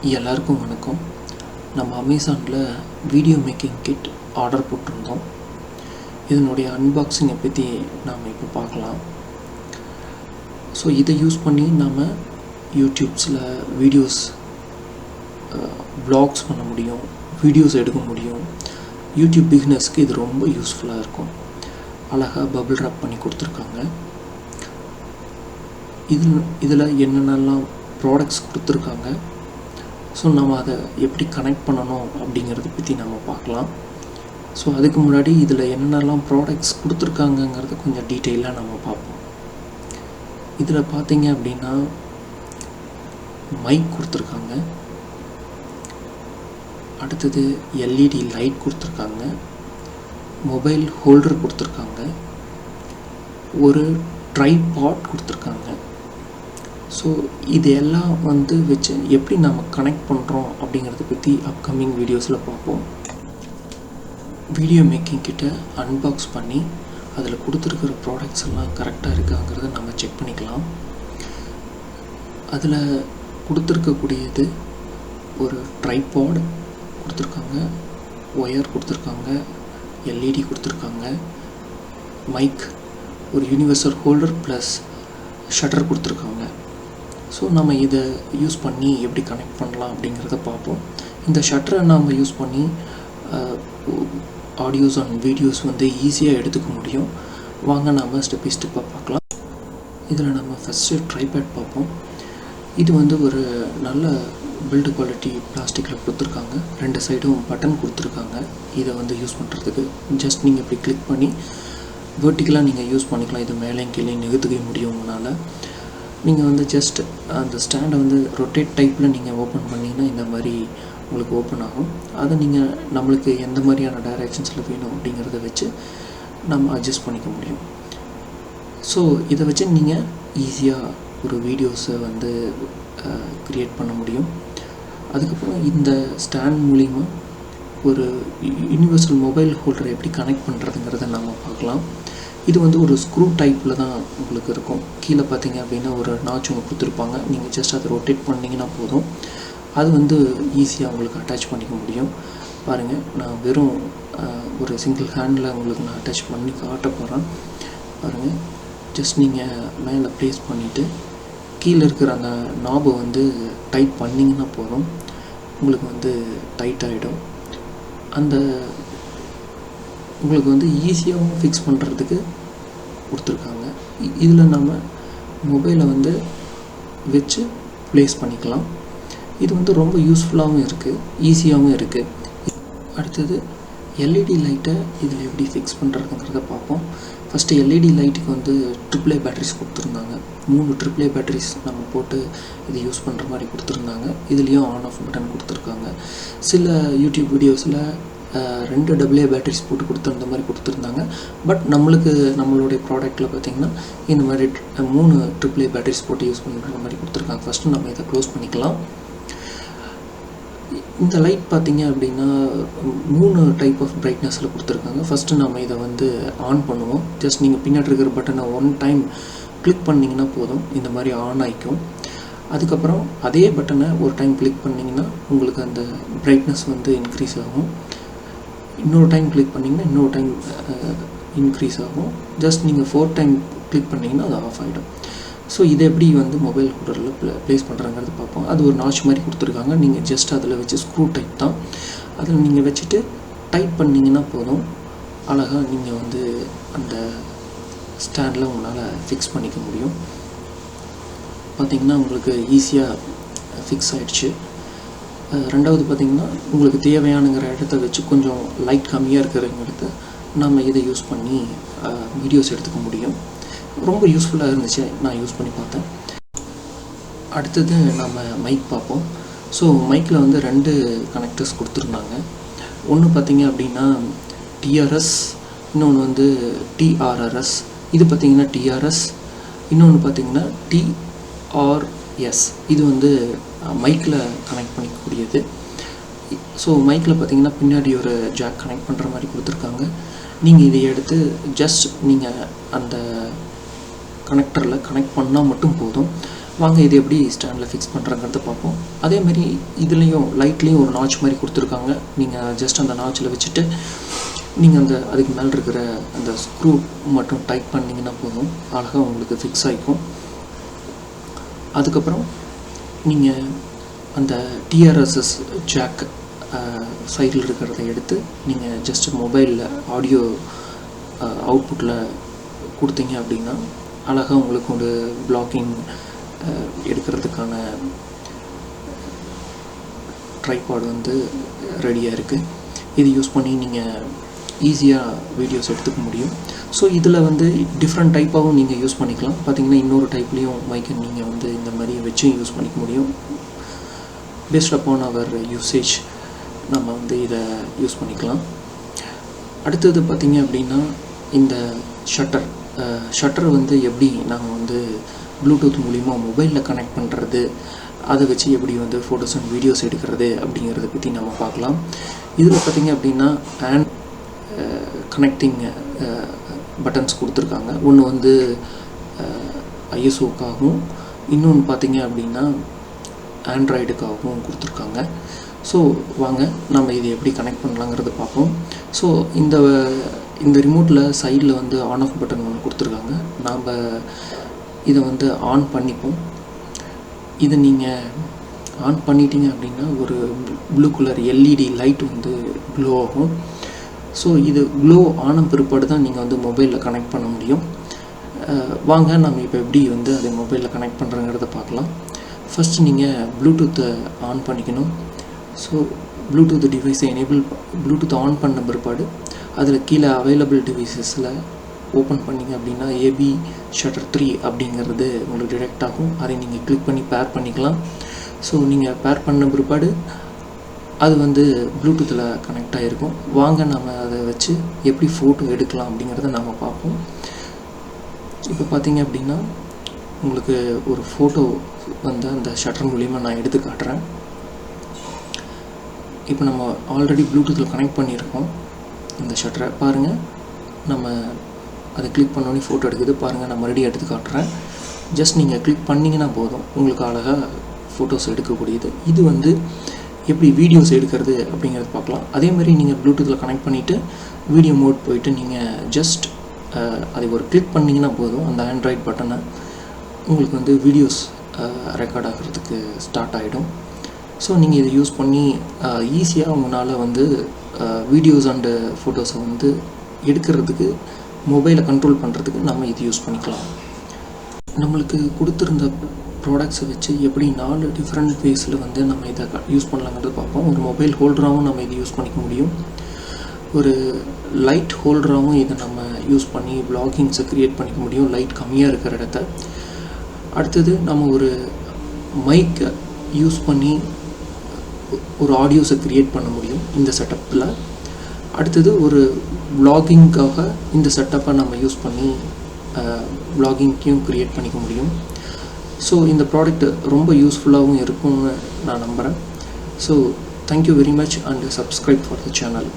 எல்லாருக்கும் வணக்கம். நம்ம அமேசானில் வீடியோ மேக்கிங் கிட் ஆர்டர் போட்டிருந்தோம். இதனுடைய அன்பாக்சிங்கை பற்றி நாம் இப்போ பார்க்கலாம். ஸோ இதை யூஸ் பண்ணி நாம் யூடியூப்ஸில் வீடியோஸ் வ்ளாக்ஸ் பண்ண முடியும், வீடியோஸ் எடுக்க முடியும். யூடியூப் பிகினர்ஸ்க்கு இது ரொம்ப யூஸ்ஃபுல்லாக இருக்கும். அழகாக பபிள் ராப் பண்ணி கொடுத்துருக்காங்க. இதில் என்னென்னலாம் ப்ராடக்ட்ஸ் கொடுத்துருக்காங்க, ஸோ நம்ம அதை எப்படி கனெக்ட் பண்ணணும் அப்படிங்கிறத பற்றி நம்ம பார்க்கலாம். ஸோ அதுக்கு முன்னாடி இதில் என்னென்னலாம் ப்ராடக்ட்ஸ் கொடுத்துருக்காங்கங்கிறத கொஞ்சம் டீட்டெயிலாக நம்ம பார்ப்போம். இதில் பார்த்தீங்க அப்படின்னா மைக் கொடுத்துருக்காங்க, அடுத்தது எல்இடி லைட் கொடுத்துருக்காங்க, மொபைல் ஹோல்டர் கொடுத்துருக்காங்க, ஒரு ட்ரைபாட் கொடுத்துருக்காங்க. ஸோ இது எல்லாம் வச்சு எப்படி நம்ம கனெக்ட் பண்ணுறோம் அப்படிங்கிறத பற்றி அப்கமிங் வீடியோஸில் பார்ப்போம். வீடியோ மேக்கிங் கிட்ட அன்பாக்ஸ் பண்ணி அதில் கொடுத்துருக்கிற ப்ராடக்ட்ஸ் எல்லாம் கரெக்டாக இருக்காங்கிறத நம்ம செக் பண்ணிக்கலாம். அதில் கொடுத்துருக்கக்கூடியது ஒரு ட்ரைபாட் கொடுத்துருக்காங்க, ஒயர் கொடுத்துருக்காங்க, எல்இடி கொடுத்துருக்காங்க, மைக், ஒரு யூனிவர்சல் ஹோல்டர் ப்ளஸ் ஷட்டர் கொடுத்துருக்காங்க. ஸோ நம்ம இதை யூஸ் பண்ணி எப்படி கனெக்ட் பண்ணலாம் அப்படிங்கிறத பார்ப்போம். இந்த ஷட்டரை நாம் யூஸ் பண்ணி ஆடியோஸ் அண்ட் வீடியோஸ் ஈஸியாக எடுத்துக்க முடியும். வாங்க நாம் ஸ்டெப் பை ஸ்டெப்பாக பார்க்கலாம். இதில் நம்ம ஃபஸ்ட்டு ட்ரைபேட் பார்ப்போம். இது ஒரு நல்ல பில்டு குவாலிட்டி பிளாஸ்டிக்கில் கொடுத்துருக்காங்க. ரெண்டு சைடும் பட்டன் கொடுத்துருக்காங்க. இதை யூஸ் பண்ணுறதுக்கு ஜஸ்ட் நீங்கள் இப்படி கிளிக் பண்ணி வெர்டிக்கலாக நீங்கள் யூஸ் பண்ணிக்கலாம். இது மேலே கீழே நிகழ்த்துக்க முடியும். உங்களால் நீங்கள் ஜஸ்ட் அந்த ஸ்டாண்டை ரொட்டேட் டைப்பில் நீங்கள் ஓப்பன் பண்ணிங்கன்னா இந்த மாதிரி உங்களுக்கு ஓப்பன் ஆகும். அதை நீங்கள் நம்மளுக்கு எந்த மாதிரியான டைரெக்ஷன்ஸில் வேணும் அப்படிங்கிறத வச்சு நம்ம அட்ஜஸ்ட் பண்ணிக்க முடியும். ஸோ இதை வச்சு நீங்கள் ஈஸியாக ஒரு வீடியோஸை க்ரியேட் பண்ண முடியும். அதுக்கப்புறம் இந்த ஸ்டாண்ட் மூலிமா ஒரு யூனிவர்சல் மொபைல் ஹோல்டரை எப்படி கனெக்ட் பண்ணுறதுங்கிறத நம்ம பார்க்கலாம். இது ஒரு ஸ்க்ரூ டைப்பில் தான் உங்களுக்கு இருக்கும். கீழே பார்த்தீங்க அப்படின்னா ஒரு நாச் ஒன்று கொடுத்துருப்பாங்க. நீங்கள் ஜஸ்ட் அதை ரொட்டேட் பண்ணிங்கன்னா போதும். அது ஈஸியாக உங்களுக்கு அட்டாச் பண்ணிக்க முடியும். பாருங்கள், நான் வெறும் ஒரு சிங்கிள் ஹேண்டில் உங்களுக்கு நான் அட்டாச் பண்ணி காட்ட போகிறேன். பாருங்கள், ஜஸ்ட் நீங்கள் மேலே ப்ளேஸ் பண்ணிவிட்டு கீழே இருக்கிற அந்த நாபை டைட் பண்ணிங்கன்னா போதும், உங்களுக்கு டைட் ஆகிடும். அந்த உங்களுக்கு ஈஸியாகவும் ஃபிக்ஸ் பண்ணுறதுக்கு கொடுத்துருக்காங்க. இதில் நம்ம மொபைலை வச்சு ப்ளேஸ் பண்ணிக்கலாம். இது ரொம்ப யூஸ்ஃபுல்லாகவும் இருக்குது, ஈஸியாகவும் இருக்குது. அடுத்தது எல்இடி லைட்டை இதில் எப்படி ஃபிக்ஸ் பண்ணுறதுங்கிறத பார்ப்போம். ஃபஸ்ட்டு எல்இடி லைட்டுக்கு AAA பேட்டரிஸ் கொடுத்துருந்தாங்க. 3 AAA பேட்டரிஸ் நம்ம போட்டு இது யூஸ் பண்ணுற மாதிரி கொடுத்துருந்தாங்க. இதுலேயும் ஆன் ஆஃப் பட்டன் கொடுத்துருக்காங்க. சில யூடியூப் வீடியோஸில் 2 AA பேட்டரிஸ் போட்டு கொடுத்துருந்த மாதிரி கொடுத்துருந்தாங்க. பட் நம்மளுடைய ப்ராடக்ட்டில் பார்த்திங்கன்னா இந்த மாதிரி 3 AAA பேட்டரிஸ் போட்டு யூஸ் பண்ணுற மாதிரி கொடுத்துருக்காங்க. ஃபஸ்ட்டு நம்ம இதை க்ளோஸ் பண்ணிக்கலாம். இந்த லைட் பார்த்திங்க அப்படின்னா 3 டைப் ஆஃப் பிரைட்னஸில் கொடுத்துருக்காங்க. ஃபஸ்ட்டு நம்ம இதை ஆன் பண்ணுவோம். ஜஸ்ட் நீங்கள் பின்னாடி இருக்கிற பட்டனை 1 டைம் கிளிக் பண்ணிங்கன்னா போதும், இந்த மாதிரி ஆன் ஆகிக்கும். அதுக்கப்புறம் அதே பட்டனை ஒரு டைம் கிளிக் பண்ணிங்கன்னா உங்களுக்கு அந்த பிரைட்னஸ் இன்க்ரீஸ் ஆகும். இன்னொரு டைம் கிளிக் பண்ணிங்கன்னா இன்னொரு டைம் இன்க்ரீஸ் ஆகும். ஜஸ்ட் நீங்கள் 4 டைம் கிளிக் பண்ணிங்கன்னா அது ஆஃப் ஆகிடும். ஸோ இதை எப்படி மொபைல் ஹோல்டரில் ப்ளேஸ் பண்ணுறாங்கிறது பார்ப்போம். அது ஒரு நாச் மாதிரி கொடுத்துருக்காங்க. நீங்கள் ஜஸ்ட் அதில் வச்சு ஸ்க்ரூ டைப் தான், அதில் நீங்கள் வச்சுட்டு டைட் பண்ணிங்கன்னா போதும். அழகாக நீங்கள் அந்த ஸ்டாண்டில் உங்களால் ஃபிக்ஸ் பண்ணிக்க முடியும். பார்த்திங்கன்னா உங்களுக்கு ஈஸியாக ஃபிக்ஸ் ஆகிடுச்சு. ரெண்டாவது பார்த்திங்கன்னா உங்களுக்கு தேவையானுங்கிற இடத்த வச்சு கொஞ்சம் லைட் கம்மியாக இருக்கிறவங்களுக்கு நம்ம இதை யூஸ் பண்ணி வீடியோஸ் எடுத்துக்க முடியும். ரொம்ப யூஸ்ஃபுல்லாக இருந்துச்சு, நான் யூஸ் பண்ணி பார்த்தேன். அடுத்தது நம்ம மைக் பார்ப்போம். ஸோ மைக்கில் 2 கனெக்டர்ஸ் கொடுத்துருந்தாங்க. ஒன்று பார்த்திங்க அப்படின்னா டிஆர்எஸ், இன்னொன்று டிஆர்ஆர்எஸ். இது பார்த்திங்கன்னா டிஆர்எஸ், இன்னொன்று பார்த்திங்கன்னா டிஆர்எஸ். இது மைக்கில் கனெக்ட் பண்ணிக்கக்கூடியது. ஸோ மைக்கில் பார்த்திங்கன்னா பின்னாடி ஒரு ஜாக் கனெக்ட் பண்ணுற மாதிரி கொடுத்துருக்காங்க. நீங்கள் இதை எடுத்து ஜஸ்ட் நீங்கள் அந்த கனெக்டரில் கனெக்ட் பண்ணால் மட்டும் போதும். வாங்க இது எப்படி ஸ்டாண்டில் ஃபிக்ஸ் பண்ணுறங்கிறத பார்ப்போம். அதேமாதிரி இதுலேயும் லைட்லேயும் ஒரு நாட்ச் மாதிரி கொடுத்துருக்காங்க. நீங்கள் ஜஸ்ட் அந்த நாட்சில் வச்சுட்டு நீங்கள் அதுக்கு மேலே இருக்கிற அந்த ஸ்க்ரூ மட்டும் டைட் பண்ணிங்கன்னா போதும், அழகாக உங்களுக்கு ஃபிக்ஸ் ஆகிக்கும். அதுக்கப்புறம் நீங்கள் அந்த டிஆர்எஸ்எஸ் ஜாக் சைடில் இருக்கிறத எடுத்து நீங்கள் ஜஸ்ட் மொபைலில் ஆடியோ அவுட்புட்டில் கொடுத்தீங்க அப்படின்னா அழகாக உங்களுக்கு ஒரு பிளாக்கிங் எடுக்கிறதுக்கான ட்ரைபாட் ரெடியாக இருக்குது. இது யூஸ் பண்ணி நீங்கள் ஈஸியாக வீடியோஸ் எடுத்துக்க முடியும். ஸோ இதில் டிஃப்ரெண்ட் டைப்பாகவும் நீங்கள் யூஸ் பண்ணிக்கலாம். பார்த்திங்கன்னா இன்னொரு டைப்லேயும் மைக்கை நீங்கள் இந்த மாதிரி வச்சும் யூஸ் பண்ணிக்க முடியும். பேஸ்ட் அப்பான் அவர் யூசேஜ் நம்ம இதை யூஸ் பண்ணிக்கலாம். அடுத்தது பார்த்திங்க அப்படின்னா இந்த ஷட்டர் எப்படி நாங்கள் ப்ளூடூத் மூலிமா மொபைலில் கனெக்ட் பண்ணுறது, அதை வச்சு எப்படி ஃபோட்டோஸ் அண்ட் வீடியோஸ் எடுக்கிறது அப்படிங்கிறத பற்றி நம்ம பார்க்கலாம். இதில் பார்த்திங்க அப்படின்னா கனெக்டிங் பட்டன்ஸ் கொடுத்துருக்காங்க. ஒன்று ஐஎஸ்ஓக்காகவும் இன்னொன்று பார்த்திங்க அப்படின்னா ஆண்ட்ராய்டுக்காகவும் கொடுத்துருக்காங்க. ஸோ வாங்க நம்ம இதை எப்படி கனெக்ட் பண்ணலாங்கிறத பார்ப்போம். ஸோ இந்த ரிமோட்டில் சைடில் ஆன் ஆஃப் பட்டன் ஒன்று கொடுத்துருக்காங்க. நாம் இதை ஆன் பண்ணிப்போம். இதை நீங்கள் ஆன் பண்ணிட்டீங்க அப்படின்னா ஒரு blue colour LED light glow ஆகும். ஸோ இது க்ளோ ஆன பிற்பாடு தான் நீங்கள் மொபைலில் கனெக்ட் பண்ண முடியும். வாங்க நம்ம இப்போ எப்படி அதை மொபைலில் கனெக்ட் பண்ணுறங்கிறத பார்க்கலாம். ஃபஸ்ட்டு நீங்கள் ப்ளூடூத்தை ஆன் பண்ணிக்கணும். ஸோ ப்ளூடூத் டிவைஸை ப்ளூடூத் ஆன் பண்ண பிற்பாடு அதில் கீழே அவைலபிள் டிவைஸஸில் ஓப்பன் பண்ணிங்க அப்படின்னா ஏபி ஷட்டர் 3 அப்படிங்கிறது உங்களுக்கு டிடெக்ட் ஆகும். அதை நீங்கள் கிளிக் பண்ணி பேர் பண்ணிக்கலாம். ஸோ நீங்கள் பேர் பண்ண பிற்பாடு அது ப்ளூடூத்தில் கனெக்ட் ஆகிருக்கும். வாங்க நம்ம அதை வச்சு எப்படி ஃபோட்டோ எடுக்கலாம் அப்படிங்கிறத நம்ம பார்ப்போம். இப்போ பார்த்தீங்க அப்படின்னா உங்களுக்கு ஒரு ஃபோட்டோ அந்த ஷட்டர் மூலிமா நான் எடுத்து காட்டுறேன். இப்போ நம்ம ஆல்ரெடி ப்ளூடூத்தில் கனெக்ட் பண்ணியிருக்கோம். இந்த ஷட்டரை பாருங்கள், நம்ம அதை கிளிக் பண்ணோன்னே ஃபோட்டோ எடுக்குது. பாருங்கள், நான் மறுபடியும் எடுத்து காட்டுறேன். ஜஸ்ட் நீங்கள் கிளிக் பண்ணிங்கன்னா போதும், உங்களுக்கு அழகாக ஃபோட்டோஸ் எடுக்கக்கூடியது. இது எப்படி வீடியோஸ் எடுக்கிறது அப்படிங்கிறது பார்க்கலாம். அதேமாதிரி நீங்கள் ப்ளூடூத்தில் கனெக்ட் பண்ணிவிட்டு வீடியோ மோட் போயிட்டு நீங்கள் ஜஸ்ட் அதை ஒரு கிளிக் பண்ணிங்கன்னா போதும், அந்த ஆண்ட்ராய்ட் பட்டனை உங்களுக்கு வீடியோஸ் ரெக்கார்ட் ஆகிறதுக்கு ஸ்டார்ட் ஆகிடும். ஸோ நீங்கள் இதை யூஸ் பண்ணி ஈஸியாக உங்களால் வீடியோஸ் அண்டு ஃபோட்டோஸை எடுக்கிறதுக்கு, மொபைலை கண்ட்ரோல் பண்ணுறதுக்கு நம்ம இது யூஸ் பண்ணிக்கலாம். நம்மளுக்கு கொடுத்துருந்த ப்ராடக்ட்ஸை வச்சு எப்படி 4 டிஃப்ரெண்ட் வேஸில் நம்ம இதை யூஸ் பண்ணலாங்கிறது பார்ப்போம். ஒரு மொபைல் ஹோல்டராகவும் நம்ம இதை யூஸ் பண்ணிக்க முடியும். ஒரு லைட் ஹோல்டராகவும் இதை நம்ம யூஸ் பண்ணி வ்ளாகிங்ஸை க்ரியேட் பண்ணிக்க முடியும், லைட் கம்மியாக இருக்கிற இடத்த. அடுத்தது நம்ம ஒரு மைக்கை யூஸ் பண்ணி ஒரு ஆடியோஸை க்ரியேட் பண்ண முடியும் இந்த செட்டப்பில். அடுத்தது ஒரு வ்ளாகிங்காக இந்த செட்டப்பை நம்ம யூஸ் பண்ணி வ்ளாகிங்கையும் க்ரியேட் பண்ணிக்க முடியும். ஸோ இந்த ப்ராடக்ட் ரொம்ப யூஸ்ஃபுல்லாகவும் இருக்கும்னு நான் நம்புகிறேன். So thank you very much and subscribe for the channel.